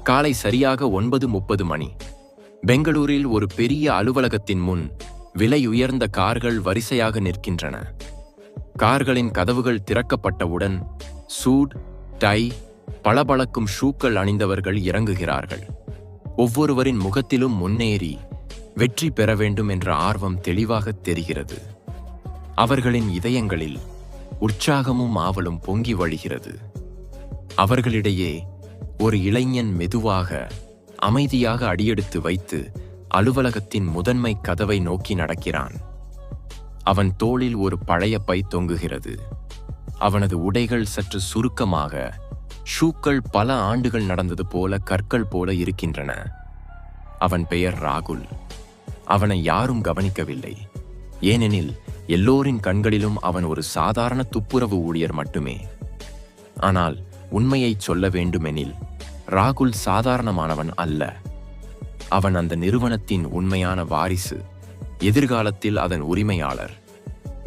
காலை சரியாக 9:30 மணி. பெங்களூரில் ஒரு பெரிய அலுவலகத்தின் முன் விலையுயர்ந்த கார்கள் வரிசையாக நிற்கின்றன. கார்களின் கதவுகள் திறக்கப்பட்டவுடன் சூட், டை, பளபளக்கும் ஷூக்கள் அணிந்தவர்கள் இறங்குகிறார்கள். ஒவ்வொருவரின் முகத்திலும் முன்னேறி வெற்றி பெற வேண்டும் என்ற ஆர்வம் தெளிவாக தெரிகிறது. அவர்களின் இதயங்களில் உற்சாகமும் ஆவலும் பொங்கி வழிகிறது. அவர்களிடையே ஒரு இளைஞன் மெதுவாக, அமைதியாக அடியெடுத்து வைத்து அலுவலகத்தின் முதன்மை கதவை நோக்கி நடக்கிறான். அவன் தோளில் ஒரு பழைய பை தொங்குகிறது. அவனது உடைகள் சற்று சுருக்கமாக, ஷூக்கள் பல ஆண்டுகள் நடந்தது போல கற்கள் போல இருக்கின்றன. அவன் பெயர் ராகுல். அவனை யாரும் கவனிக்கவில்லை, ஏனெனில் எல்லோரின் கண்களிலும் அவன் ஒரு சாதாரண துப்புரவு ஊழியர் மட்டுமே. ஆனால் உண்மையைச் சொல்ல வேண்டுமெனில் ராகுல் சாதாரணமானவன் அல்ல. அவன் அந்த நிறுவனத்தின் உண்மையான வாரிசு, எதிர்காலத்தில் அதன் உரிமையாளர்.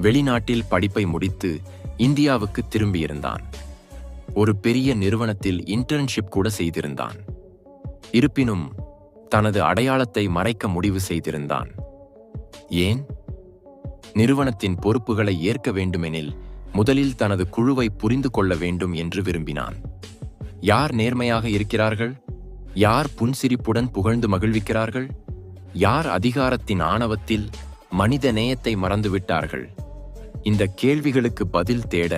வெளிநாட்டில் படிப்பை முடித்து இந்தியாவுக்கு திரும்பியிருந்தான். ஒரு பெரிய நிறுவனத்தில் இன்டர்ன்ஷிப் கூட செய்திருந்தான். இருப்பினும் தனது அடையாளத்தை மறைக்க முடிவு செய்திருந்தான். ஏன்? நிறுவனத்தின் பொறுப்புகளை ஏற்க வேண்டுமெனில் முதலில் தனது குழுவை புரிந்து கொள்ள வேண்டும் என்று விரும்பினான். யார் நேர்மையாக இருக்கிறார்கள்? யார் புன்சிரிப்புடன் புகழ்ந்து மகிழ்விக்கிறார்கள்? யார் அதிகாரத்தின் ஆணவத்தில் மனித நேயத்தை மறந்துவிட்டார்கள்? இந்த கேள்விகளுக்கு பதில் தேட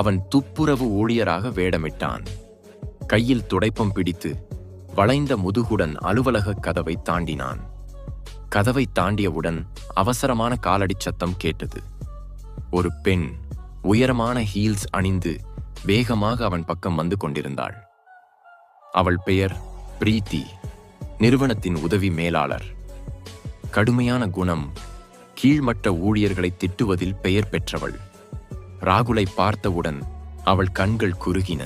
அவன் துப்புரவு ஊழியராக வேடமிட்டான். கையில் துடைப்பம் பிடித்து வளைந்த முதுகுடன் அலுவலக கதவை தாண்டினான். கதவை தாண்டியவுடன் அவசரமான காலடி சத்தம் கேட்டது. ஒரு பெண் உயரமான ஹீல்ஸ் அணிந்து வேகமாக அவன் பக்கம் வந்து கொண்டிருந்தாள். அவள் பெயர் பிரீத்தி, நிறுவனத்தின் உதவி மேலாளர். கடுமையான குணம், கீழ்மட்ட ஊழியர்களை திட்டுவதில் பெயர் பெற்றவள். ராகுலை பார்த்தவுடன் அவள் கண்கள் குறுகின.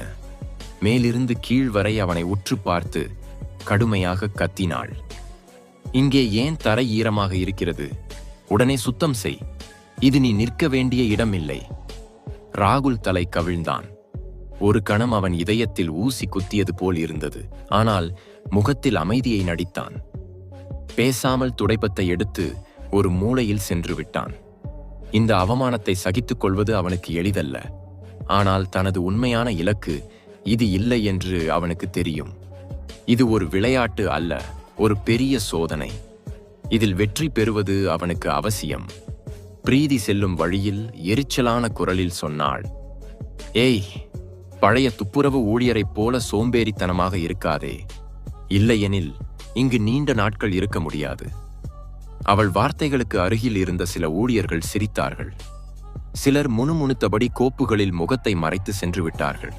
மேலிருந்து கீழ் வரை அவனை உற்று பார்த்து கடுமையாக கத்தினாள். இங்கே ஏன் தரை ஈரமாக இருக்கிறது? உடனே சுத்தம் செய். இது நீ நிற்க வேண்டிய இடமில்லை. ராகுல் தலை கவிழ்ந்தான். ஒரு கணம் அவன் இதயத்தில் ஊசி குத்தியது போல் இருந்தது. ஆனால் முகத்தில் அமைதியை நடித்தான். பேசாமல் துடைப்பத்தை எடுத்து ஒரு மூலையில் சென்று விட்டான். இந்த அவமானத்தை சகித்துக் கொள்வது அவனுக்கு எளிதல்ல. ஆனால் தனது உண்மையான இலக்கு இது இல்லை என்று அவனுக்கு தெரியும். இது ஒரு விளையாட்டு அல்ல, ஒரு பெரிய சோதனை. இதில் வெற்றி பெறுவது அவனுக்கு அவசியம். பிரீதி செல்லும் வழியில் எரிச்சலான குரலில் சொன்னாள், ஏய், பழைய துப்புரவு ஊழியரைப் போல சோம்பேறித்தனமாக இருக்காதே. இல்லையெனில் இங்கு நீண்ட நாட்கள் இருக்க முடியாது. அவள் வார்த்தைகளுக்கு அருகில் இருந்த சில ஊழியர்கள் சிரித்தார்கள். சிலர் முணுமுணுத்தபடி கோப்புகளில் முகத்தை மறைத்து சென்று விட்டார்கள்.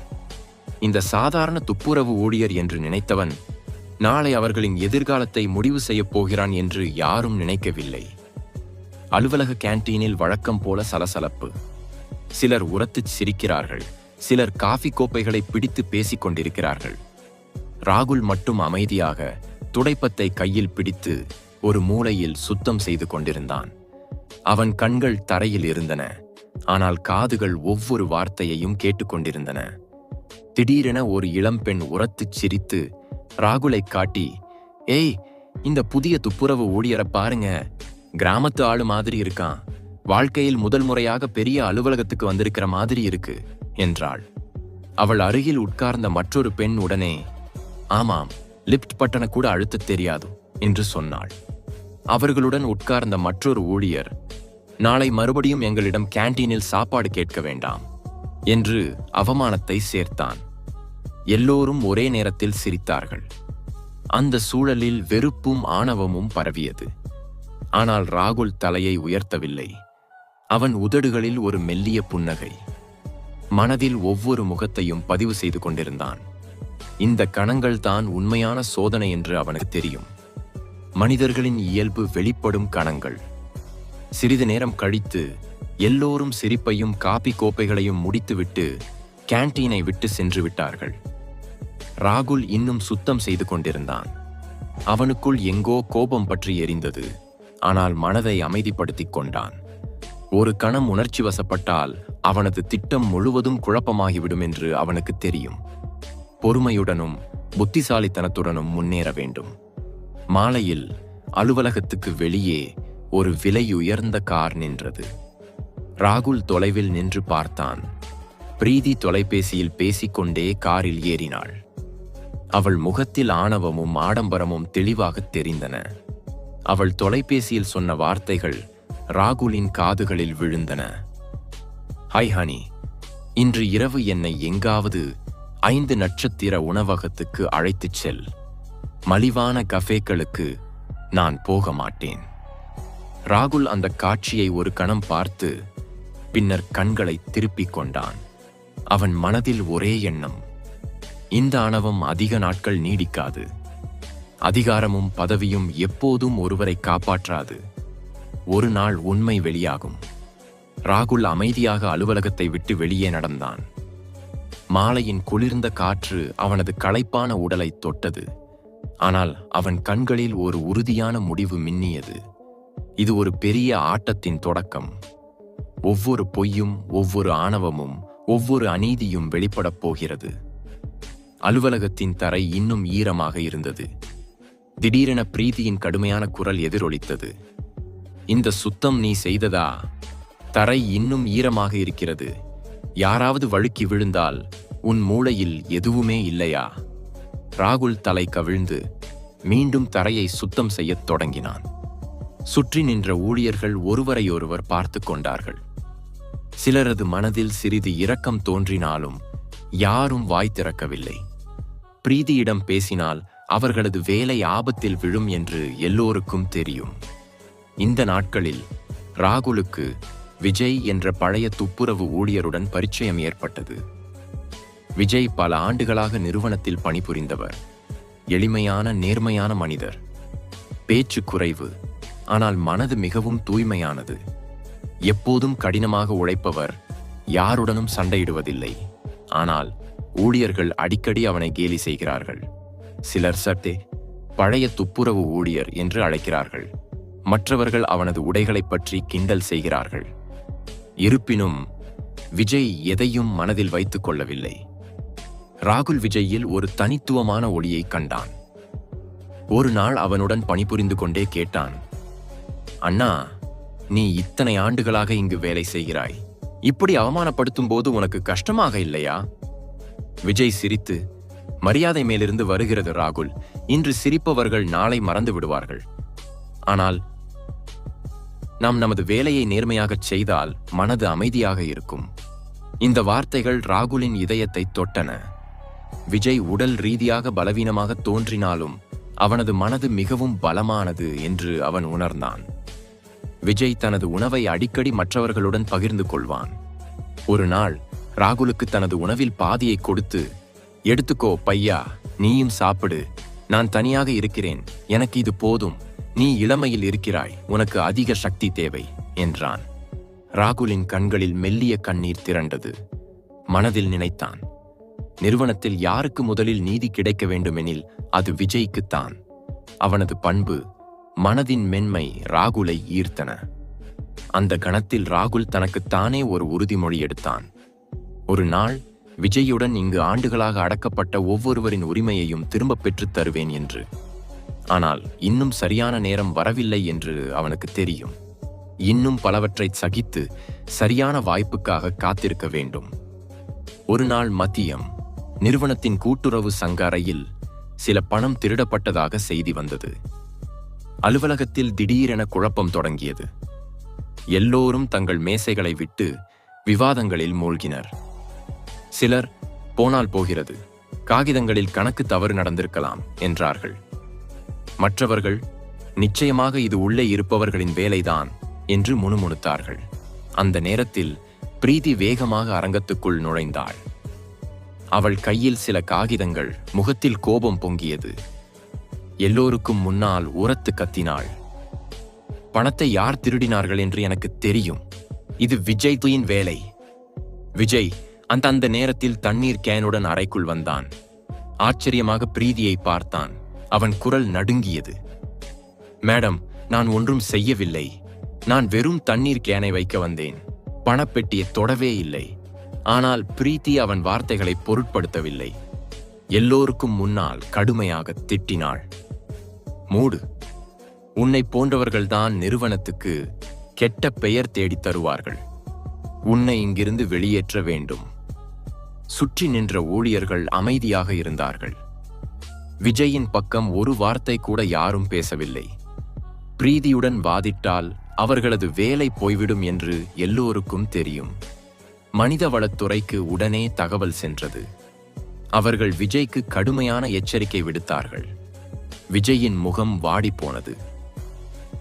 இந்த சாதாரண துப்புரவு ஊழியர் என்று நினைத்தவன் நாளை அவர்களின் எதிர்காலத்தை முடிவு செய்யப் போகிறான் என்று யாரும் நினைக்கவில்லை. அலுவலக கேன்டீனில் வழக்கம் போல சலசலப்பு. சிலர் உரத்துச் சிரிக்கிறார்கள், சிலர் காஃபி கோப்பைகளை பிடித்து பேசிக் கொண்டிருக்கிறார்கள். ராகுல் மட்டும் அமைதியாக துடைப்பத்தை கையில் பிடித்து ஒரு மூலையில் சுத்தம் செய்து கொண்டிருந்தான். அவன் கண்கள் தரையில் இருந்தன, ஆனால் காதுகள் ஒவ்வொரு வார்த்தையையும் கேட்டுக்கொண்டிருந்தன. திடீரென ஒரு இளம்பெண் உரத்துச் சிரித்து ராகுலை காட்டி, ஏய், இந்த புதிய துப்புரவு ஊழியரை பாருங்க, கிராமத்து ஆளு மாதிரி இருக்கான். வாழ்க்கையில் முதல் முறையாக பெரிய அலுவலகத்துக்கு வந்திருக்கிற மாதிரி இருக்கு என்றாள். அவள் அருகில் உட்கார்ந்த மற்றொரு பெண் உடனே, ஆமாம், லிப்ட் பட்டனை கூட அழுத்தத் தெரியாது என்று சொன்னாள். அவர்களுடன் உட்கார்ந்த மற்றொரு ஊழியர், நாளை மறுபடியும் எங்களிடம் கேன்டீனில் சாப்பாடு கேட்க வேண்டாம் என்று அவமானத்தை சேர்த்தான். எல்லோரும் ஒரே நேரத்தில் சிரித்தார்கள். அந்த சூழலில் வெறுப்பும் ஆணவமும் பரவியது. ஆனால் ராகுல் தலையை உயர்த்தவில்லை. அவன் உதடுகளில் ஒரு மெல்லிய புன்னகை. மனதில் ஒவ்வொரு முகத்தையும் பதிவு செய்து கொண்டிருந்தான். இந்த கணங்கள் தான் உண்மையான சோதனை என்று அவனுக்கு தெரியும். மனிதர்களின் இயல்பு வெளிப்படும் கணங்கள். சிறிது நேரம் கழித்து எல்லோரும் சிரிப்பையும் காபி கோப்பைகளையும் முடித்துவிட்டு கேன்டீனை விட்டு சென்று விட்டார்கள். ராகுல் இன்னும் சுத்தம் செய்து கொண்டிருந்தான். அவனுக்குள் எங்கோ கோபம் பற்றி எரிந்தது. ஆனால் மனதை அமைதிப்படுத்திக் கொண்டான். ஒரு கணம் உணர்ச்சி வசப்பட்டால் அவனது திட்டம் முழுவதும் குழப்பமாகிவிடும் என்று அவனுக்கு தெரியும். பொறுமையுடனும் புத்திசாலித்தனத்துடனும் முன்னேற வேண்டும். மாலையில் அலுவலகத்துக்கு வெளியே ஒரு விலையுயர்ந்த கார் நின்றது. ராகுல் தொலைவில் நின்று பார்த்தான். பிரீதி தொலைபேசியில் பேசிக்கொண்டே காரில் ஏறினாள். அவள் முகத்தில் ஆணவமும் ஆடம்பரமும் தெளிவாக தெரிந்தன. அவள் தொலைபேசியில் சொன்ன வார்த்தைகள் ராகுலின் காதுகளில் விழுந்தன. ஹாய் ஹனி, இன்று இரவு என்னை எங்காவது 5 நட்சத்திர உணவகத்துக்கு அழைத்துச் செல். மலிவான கஃபேக்களுக்கு நான் போக மாட்டேன். ராகுல் அந்த காட்சியை ஒரு கணம் பார்த்து பின்னர் கண்களை திருப்பிக் கொண்டான். அவன் மனதில் ஒரே எண்ணம், இந்த ஆணவம் அதிக நாட்கள் நீடிக்காது. அதிகாரமும் பதவியும் எப்போதும் ஒருவரை காப்பாற்றாது. ஒரு நாள் உண்மை வெளியாகும். ராகுல் அமைதியாக அலுவலகத்தை விட்டு வெளியே நடந்தான். மாலையின் குளிர்ந்த காற்று அவனது களைப்பான உடலை தொட்டது. ஆனால் அவன் கண்களில் ஒரு உறுதியான முடிவு மின்னியது. இது ஒரு பெரிய ஆட்டத்தின் தொடக்கம். ஒவ்வொரு பொய்யும், ஒவ்வொரு ஆணவமும், ஒவ்வொரு அநீதியும் வெளிப்படப் போகிறது. அலுவலகத்தின் தரை இன்னும் ஈரமாக இருந்தது. திடீரென பிரீதியின் கடுமையான குரல் எதிரொலித்தது. இந்த சுத்தம் நீ செய்ததா? தரை இன்னும் ஈரமாக இருக்கிறது. யாராவது வழுக்கி விழுந்தால் உன் மூளையில் எதுவுமே இல்லையா? ராகுல் தலை கவிழ்ந்து மீண்டும் தரையை சுத்தம் செய்யத் தொடங்கினான். சுற்றி நின்ற ஊழியர்கள் ஒருவரையொருவர் பார்த்து கொண்டார்கள். சிலரது மனதில் சிறிது இரக்கம் தோன்றினாலும் யாரும் வாய் திறக்கவில்லை. பிரீதியிடம் பேசினால் அவர்களது வேலை ஆபத்தில் விழும் என்று எல்லோருக்கும் தெரியும். இந்த நாட்களில் ராகுலுக்கு விஜய் என்ற பழைய துப்புரவு ஊழியருடன் பரிச்சயம் ஏற்பட்டது. விஜய் பல ஆண்டுகளாக நிறுவனத்தில் பணிபுரிந்தவர். எளிமையான, நேர்மையான மனிதர். பேச்சு குறைவு, ஆனால் மனது மிகவும் தூய்மையானது. எப்போதும் கடினமாக உழைப்பவர், யாருடனும் சண்டையிடுவதில்லை. ஆனால் ஊழியர்கள் அடிக்கடி அவனை கேலி செய்கிறார்கள். சிலர் சட்டே பழைய துப்புரவு ஊழியர் என்று அழைக்கிறார்கள். மற்றவர்கள் அவனது உடைகளைப் பற்றி கிண்டல் செய்கிறார்கள். இருப்பினும் விஜய் எதையும் மனதில் வைத்துக் கொள்ளவில்லை. ராகுல் விஜயில் ஒரு தனித்துவமான ஒளியை கண்டான். ஒரு நாள் அவனுடன் பணிபுரிந்து கொண்டே கேட்டான், அண்ணா, நீ இத்தனை ஆண்டுகளாக இங்கு வேலை செய்கிறாய். இப்படி அவமானப்படுத்தும் போது உனக்கு கஷ்டமாக இல்லையா? விஜய் சிரித்து, மரியாதை மேலிருந்து வருகிறது ராகுல். இன்று சிரிப்பவர்கள் நாளை மறந்து விடுவார்கள். ஆனால் நாம் நமது வேலையை நேர்மையாகச் செய்தால் மனது அமைதியாக இருக்கும். இந்த வார்த்தைகள் ராகுலின் இதயத்தை தொட்டன. விஜய் உடல் ரீதியாக பலவீனமாக தோன்றினாலும் அவனது மனது மிகவும் பலமானது என்று அவன் உணர்ந்தான். விஜய் தனது உணவை அடிக்கடி மற்றவர்களுடன் பகிர்ந்து கொள்வான். ஒரு நாள் ராகுலுக்கு தனது உணவில் பாதியை கொடுத்து, எடுத்துக்கோ பையா, நீயும் சாப்பிடு. நான் தனியாக இருக்கிறேன், எனக்கு இது போதும். நீ இளமையில் இருக்கிறாய், உனக்கு அதிக சக்தி தேவை என்றான். ராகுலின் கண்களில் மெல்லிய கண்ணீர் திரண்டது. மனதில் நினைத்தான், நிறுவனத்தில் யாருக்கு முதலில் நீதி கிடைக்க வேண்டுமெனில் அது விஜய்க்குத்தான். அவனது பண்பு, மனதின் மென்மை ராகுலை ஈர்த்தன. அந்த கணத்தில் ராகுல் தனக்குத்தானே ஒரு உறுதிமொழி எடுத்தான். ஒரு நாள் விஜயுடன் இங்கு ஆண்டுகளாக அடக்கப்பட்ட ஒவ்வொருவரின் உரிமையையும் திரும்பப் பெற்றுத் தருவேன் என்று. ஆனால் இன்னும் சரியான நேரம் வரவில்லை என்று அவனுக்கு தெரியும். இன்னும் பலவற்றை சகித்து சரியான வாய்ப்புக்காக காத்திருக்க வேண்டும். ஒரு நாள் மதியம் நிறுவனத்தின் கூட்டுறவு சங்க அறையில் சில பணம் திருடப்பட்டதாக செய்தி வந்தது. அலுவலகத்தில் திடீரென குழப்பம் தொடங்கியது. எல்லோரும் தங்கள் மேசைகளை விட்டு விவாதங்களில் மூழ்கினர். சிலர், போனால் போகிறது, காகிதங்களில் கணக்கு தவறு நடந்திருக்கலாம் என்றார்கள். மற்றவர்கள், நிச்சயமாக இது உள்ளே இருப்பவர்களின் வேலைதான் என்று முணுமுணுத்தார்கள். அந்த நேரத்தில் பிரீதி வேகமாக அரங்கத்துக்குள் நுழைந்தாள். அவள் கையில் சில காகிதங்கள், முகத்தில் கோபம் பொங்கியது. எல்லோருக்கும் முன்னால் உரத்து கத்தினாள், பணத்தை யார் திருடினார்கள் என்று எனக்கு தெரியும். இது விஜய்யின் வேலை. விஜய் அந்த நேரத்தில் தண்ணீர் கேனுடன் அறைக்குள் வந்தான். ஆச்சரியமாக பிரீதியை பார்த்தான். அவன் குரல் நடுங்கியது. மேடம், நான் ஒன்றும் செய்யவில்லை. நான் வெறும் தண்ணீர் கேனை வைக்க வந்தேன். பணப்பெட்டியை தொடவே இல்லை. ஆனால் பிரீத்தி அவன் வார்த்தைகளை பொருட்படுத்தவில்லை. எல்லோருக்கும் முன்னால் கடுமையாக திட்டினாள். மூடு, உன்னை போன்றவர்கள்தான் நிறுவனத்துக்கு கெட்ட பெயர் தேடித் தருவார்கள். உன்னை இங்கிருந்து வெளியேற்ற வேண்டும். சுற்றி நின்ற ஊழியர்கள் அமைதியாக இருந்தார்கள். விஜயின் பக்கம் ஒரு வார்த்தை கூட யாரும் பேசவில்லை. பிரீதியுடன் வாதிட்டால் அவர்களது வேலை போய்விடும் என்று எல்லோருக்கும் தெரியும். மனிதவளத்துறைக்கு உடனே தகவல் சென்றது. அவர்கள் விஜய்க்கு கடுமையான எச்சரிக்கை விடுத்தார்கள். விஜயின் முகம் வாடிப்போனது.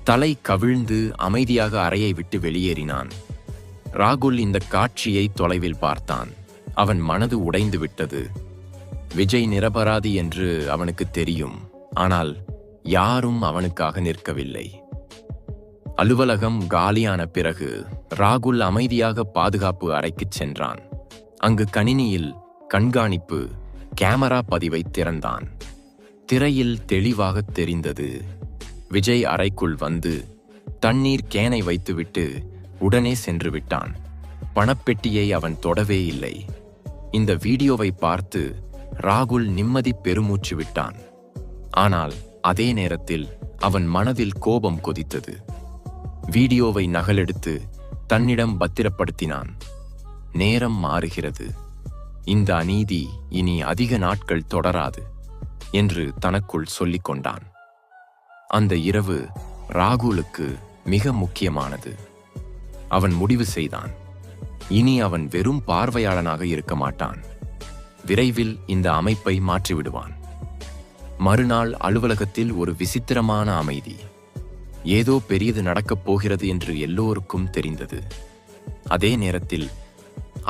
தலை கவிழ்ந்து அமைதியாக அறையை விட்டு வெளியேறினான். ராகுல் இந்த காட்சியை தொலைவில் பார்த்தான். அவன் மனது உடைந்து விட்டது. விஜய் நிரபராதி என்று அவனுக்கு தெரியும். ஆனால் யாரும் அவனுக்காக நிற்கவில்லை. அலுவலகம் காலியான பிறகு ராகுல் அமைதியாக பாதுகாப்பு அறைக்குச் சென்றான். அங்கு கணினியில் கண்காணிப்பு கேமரா பதிவை திறந்தான். திரையில் தெளிவாக தெரிந்தது. விஜய் அறைக்குள் வந்து தண்ணீர் கேனை வைத்துவிட்டு உடனே சென்று விட்டான். பணப்பெட்டியை அவன் தொடவே இல்லை. இந்த வீடியோவை பார்த்து ராகுல் நிம்மதி பெருமூச்சு விட்டான். ஆனால் அதே நேரத்தில் அவன் மனதில் கோபம் கொதித்தது. வீடியோவை நகலெடுத்து தன்னிடம் பத்திரப்படுத்தினான். நேரம் மாறுகிறது. இந்த அநீதி இனி அதிக நாட்கள் தொடராது என்று தனக்குள் சொல்லிக் கொண்டான். அந்த இரவு ராகுலுக்கு மிக முக்கியமானது. அவன் முடிவு செய்தான். இனி அவன் வெறும் பார்வையாளனாக இருக்க மாட்டான். விரைவில் இந்த அமைப்பை மாற்றிவிடுவான். மறுநாள் அலுவலகத்தில் ஒரு விசித்திரமான அமைதி. ஏதோ பெரியது நடக்கப் போகிறது என்று எல்லோருக்கும் தெரிந்தது. அதே நேரத்தில்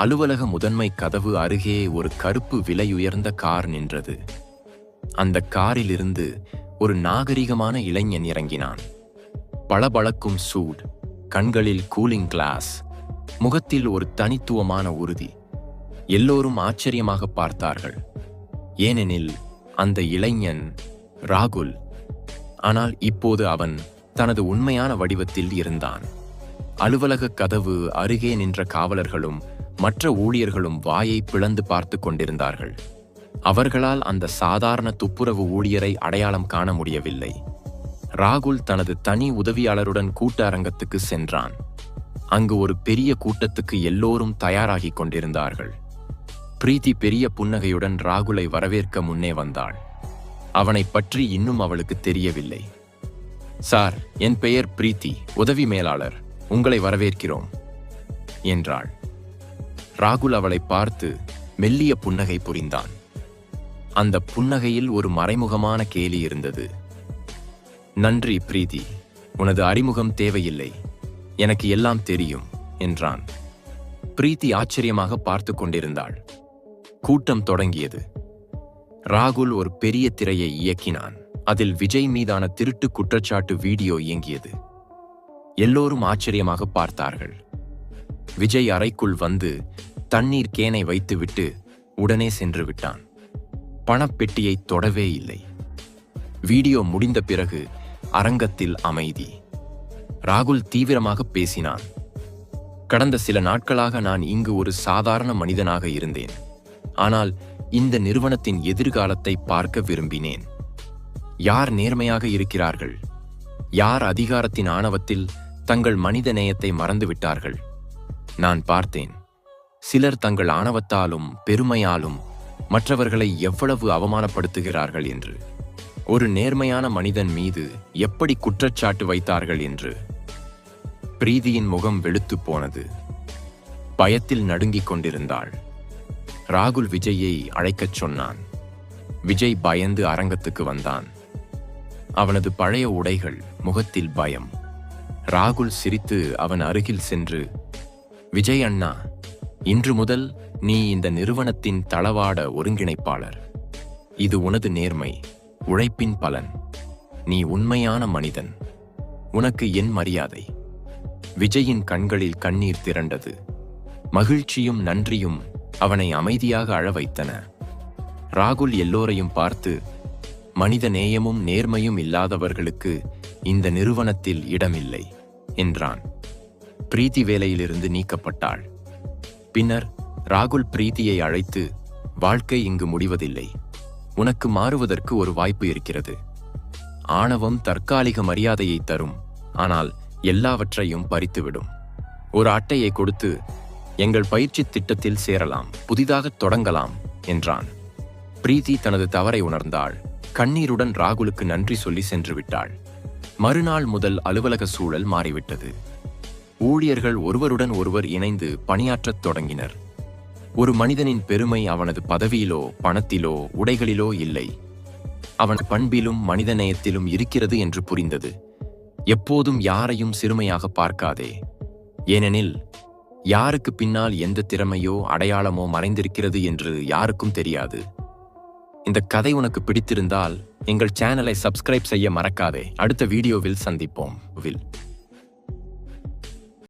அலுவலக முதன்மை கதவு அருகே ஒரு கருப்பு விலையுயர்ந்த கார் நின்றது. அந்த காரிலிருந்து ஒரு நாகரிகமான இளைஞன் இறங்கினான். பளபளக்கும் சூட், கண்களில் கூலிங் கிளாஸ், முகத்தில் ஒரு தனித்துவமான உறுதி. எல்லோரும் ஆச்சரியமாக பார்த்தார்கள். ஏனெனில் அந்த இளைஞன் ராகுல். ஆனால் இப்போது அவன் தனது உண்மையான வடிவத்தில் இருந்தான். அலுவலக கதவு அருகே நின்ற காவலர்களும் மற்ற ஊழியர்களும் வாயை பிளந்து பார்த்து கொண்டிருந்தார்கள். அவர்களால் அந்த சாதாரண துப்புரவு ஊழியரை அடையாளம் காண முடியவில்லை. ராகுல் தனது தனி உதவியாளருடன் கூட்ட அரங்கத்துக்கு சென்றான். அங்கு ஒரு பெரிய கூட்டத்துக்கு எல்லோரும் தயாராகிக் கொண்டிருந்தார்கள். பிரீத்தி பெரிய புன்னகையுடன் ராகுலை வரவேற்க முன்னே வந்தாள். அவனை பற்றி இன்னும் அவளுக்கு தெரியவில்லை. சார், என் பெயர் பிரீத்தி, உதவி மேலாளர். உங்களை வரவேற்கிறோம் என்றாள். ராகுல் அவளை பார்த்து மெல்லிய புன்னகை புரிந்தான். அந்த புன்னகையில் ஒரு மறைமுகமான கேலி இருந்தது. நன்றி பிரீத்தி, உனது அறிமுகம் தேவையில்லை, எனக்கு எல்லாம் தெரியும் என்றான். பிரீத்தி ஆச்சரியமாக பார்த்து கொண்டிருந்தாள். கூட்டம் தொடங்கியது. ராகுல் ஒரு பெரிய திரையை இயக்கினான். அதில் விஜய் மீதான திருட்டு குற்றச்சாட்டு வீடியோ இயங்கியது. எல்லோரும் ஆச்சரியமாக பார்த்தார்கள். விஜய் அறைக்குள் வந்து தண்ணீர் கேனை வைத்துவிட்டு உடனே சென்று விட்டான். பணப்பெட்டியை தொடவே இல்லை. வீடியோ முடிந்த பிறகு அரங்கத்தில் அமைதி. ராகுல் தீவிரமாக பேசினான். கடந்த சில நாட்களாக நான் இங்கு ஒரு சாதாரண மனிதனாக இருந்தேன். ஆனால் இந்த நிறுவனத்தின் எதிர்காலத்தை பார்க்க விரும்பினேன். யார் நேர்மையாக இருக்கிறார்கள்? யார் அதிகாரத்தின் ஆணவத்தில் தங்கள் மனித நேயத்தை மறந்துவிட்டார்கள்? நான் பார்த்தேன். சிலர் தங்கள் ஆணவத்தாலும் பெருமையாலும் மற்றவர்களை எவ்வளவு அவமானப்படுத்துகிறார்கள் என்று. ஒரு நேர்மையான மனிதன் மீது எப்படி குற்றச்சாட்டு வைத்தார்கள் என்று. பிரீதியின் முகம் வெளுத்து போனது. பயத்தில் நடுங்கிக் கொண்டிருந்தாள். ராகுல் விஜயை அழைக்கச் சொன்னான். விஜய் பயந்து அரங்கத்துக்கு வந்தான். அவனது பழைய உடைகள், முகத்தில் பயம். ராகுல் சிரித்து அவன் அருகில் சென்று, விஜய் அண்ணா, இன்று முதல் நீ இந்த நிறுவனத்தின் தளவாட ஒருங்கிணைப்பாளர். இது உனது நேர்மை, உழைப்பின் பலன். நீ உண்மையான மனிதன். உனக்கு என் மரியாதை. விஜயின் கண்களில் கண்ணீர் திரண்டது. மகிழ்ச்சியும் நன்றியும் அவனை அமைதியாக அழ வைத்தன. ராகுல் எல்லோரையும் பார்த்து, மனித நேயமும் நேர்மையும் இல்லாதவர்களுக்கு இந்த நிறுவனத்தில் இடமில்லை என்றான். பிரீத்தி வேலையிலிருந்து நீக்கப்பட்டாள். பின்னர் ராகுல் பிரீத்தியை அழைத்து, வாழ்க்கை இங்கு முடிவதில்லை. உனக்கு மாறுவதற்கு ஒரு வாய்ப்பு இருக்கிறது. ஆணவம் தற்காலிக மரியாதையை தரும், ஆனால் எல்லாவற்றையும் பறித்துவிடும். ஒரு அட்டையை கொடுத்து, எங்கள் பயிற்சி திட்டத்தில் சேரலாம், புதிதாக தொடங்கலாம் என்றான். பிரீத்தி தனது தவறை உணர்ந்தாள். கண்ணீருடன் ராகுலுக்கு நன்றி சொல்லி சென்று விட்டாள். மறுநாள் முதல் அலுவலக சூழல் மாறிவிட்டது. ஊழியர்கள் ஒருவருடன் ஒருவர் இணைந்து பணியாற்றத் தொடங்கினர். ஒரு மனிதனின் பெருமை அவனது பதவியிலோ பணத்திலோ உடைகளிலோ இல்லை, அவன் பண்பிலும் மனிதநேயத்திலும் இருக்கிறது என்று புரிந்தது. எப்போதும் யாரையும் சிறுமையாக பார்க்காதே, ஏனெனில் யாருக்கு பின்னால் எந்த திறமையோ அடையாளமோ மறைந்திருக்கிறது என்று யாருக்கும் தெரியாது. இந்த கதை உனக்கு பிடித்திருந்தால் எங்கள் சேனலை சப்ஸ்கிரைப் செய்ய மறக்காதே. அடுத்த வீடியோவில் சந்திப்போம்.